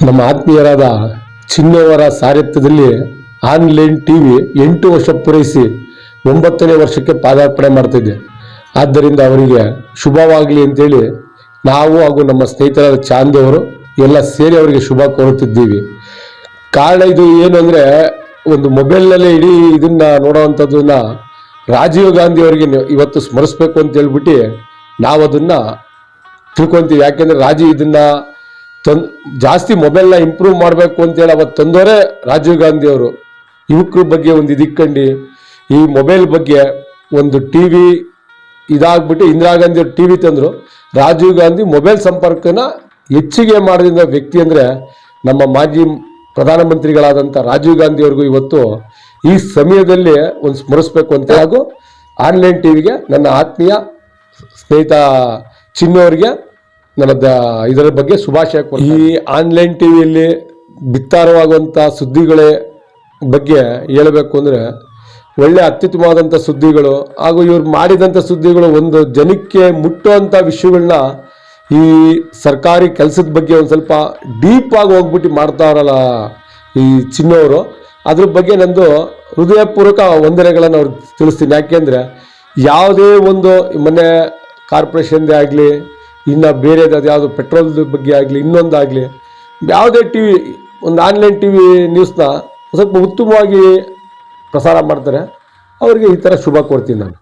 ನಮ್ಮ ಆತ್ಮೀಯರಾದ ಚಿನ್ನವರ ಸಾರಥ್ಯದಲ್ಲಿ online TV 8 ವರ್ಷ ಪೂರೈಸಿ 9ನೇ ವರ್ಷಕ್ಕೆ ಪಾದಾರ್ಪಣೆ ಮಾಡ್ತಿದ್ದೆ. ಆದ್ದರಿಂದ ಅವರಿಗೆ ಶುಭವಾಗಲಿ ಅಂತೇಳಿ ನಾವು ಹಾಗೂ ನಮ್ಮ ಸ್ನೇಹಿತರಾದ ಚಾಂದ್ ಅವರು ಎಲ್ಲ ಸೇರಿ ಅವರಿಗೆ ಶುಭ ಕೋರುತ್ತಿದ್ದೀವಿ. ಕಾರಣ ಇದು ಏನು ಅಂದರೆ, ಒಂದು ಮೊಬೈಲ್ನಲ್ಲೇ ಇಡೀ ಇದನ್ನ ನೋಡೋವಂಥದ್ದನ್ನ ರಾಜೀವ್ ಗಾಂಧಿ ಅವರಿಗೆ ಇವತ್ತು ಸ್ಮರಿಸ್ಬೇಕು ಅಂತ ಹೇಳ್ಬಿಟ್ಟು ನಾವು ಅದನ್ನ ತಿಳ್ಕೊಂತೀವಿ. ಯಾಕೆಂದ್ರೆ ರಾಜೀವ್ ಇದನ್ನ ಜಾಸ್ತಿ ಮೊಬೈಲ್ನ ಇಂಪ್ರೂವ್ ಮಾಡಬೇಕು ಅಂತೇಳಿ ಅವತ್ತು ತಂದವರೇ ರಾಜೀವ್ ಗಾಂಧಿ ಅವರು. ಯುವಕರ ಬಗ್ಗೆ ಒಂದು ಇದಿಕ್ಕಂಡು ಈ ಮೊಬೈಲ್ ಬಗ್ಗೆ ಒಂದು ಟಿವಿ ಇದಾಗ್ಬಿಟ್ಟು ಇಂದಿರಾ ಗಾಂಧಿ ಅವರು ಟಿವಿ ತಂದ್ರು. ರಾಜೀವ್ ಗಾಂಧಿ ಮೊಬೈಲ್ ಸಂಪರ್ಕನ ಹೆಚ್ಚಿಗೆ ಮಾಡಿದ ವ್ಯಕ್ತಿ ಅಂದರೆ ನಮ್ಮ ಮಾಜಿ ಪ್ರಧಾನಮಂತ್ರಿಗಳಾದಂಥ ರಾಜೀವ್ ಗಾಂಧಿ ಅವ್ರಿಗೂ ಇವತ್ತು ಈ ಸಮಯದಲ್ಲಿ ಒಂದು ಸ್ಮರಿಸ್ಬೇಕು ಅಂತ. ಹಾಗೂ ಆನ್ಲೈನ್ ಟಿವಿಗೆ ನನ್ನ ಆತ್ಮೀಯ ಸ್ನೇಹಿತ ಚಿನ್ನವರಿಗೆ ನನ್ನ ಇದರ ಬಗ್ಗೆ ಶುಭಾಶಯ. ಈ ಆನ್ಲೈನ್ ಟಿವಿಯಲ್ಲಿ ಬಿತ್ತಾರವಾಗುವಂಥ ಸುದ್ದಿಗಳೇ ಬಗ್ಗೆ ಹೇಳಬೇಕು ಅಂದರೆ, ಒಳ್ಳೆ ಅತ್ಯುತ್ತಮವಾದಂಥ ಸುದ್ದಿಗಳು ಹಾಗೂ ಇವ್ರು ಮಾಡಿದಂಥ ಸುದ್ದಿಗಳು ಒಂದು ಜನಕ್ಕೆ ಮುಟ್ಟುವಂಥ ವಿಷಯಗಳನ್ನ ಈ ಸರ್ಕಾರಿ ಕೆಲಸದ ಬಗ್ಗೆ ಒಂದು ಸ್ವಲ್ಪ ಡೀಪ್ ಆಗಿ ಹೋಗ್ಬಿಟ್ಟು ಮಾಡ್ತಾರಲ್ಲ ಈ ಚಿನ್ನವರು, ಅದ್ರ ಬಗ್ಗೆ ನಂದು ಹೃದಯಪೂರ್ವಕ ವಂದನೆಗಳನ್ನು ಅವ್ರಿಗೆ ತಿಳಿಸ್ತೀನಿ. ಯಾಕೆಂದರೆ ಯಾವುದೇ ಒಂದು ಮೊನ್ನೆ ಕಾರ್ಪೊರೇಷನ್ದೇ ಆಗಲಿ, ಇನ್ನು ಬೇರೆದು ಅದು ಯಾವುದು ಪೆಟ್ರೋಲ್ದ ಬಗ್ಗೆ ಆಗಲಿ, ಇನ್ನೊಂದಾಗಲಿ, ಯಾವುದೇ ಟಿ ವಿ ಒಂದು ಆನ್ಲೈನ್ ಟಿ ವಿ ನ್ಯೂಸ್ನ ಸ್ವಲ್ಪ ಉತ್ತಮವಾಗಿ ಪ್ರಸಾರ ಮಾಡ್ತಾರೆ. ಅವರಿಗೆ ಈ ಥರ ಶುಭ ಕೋರ್ತೀನಿ ನಾನು.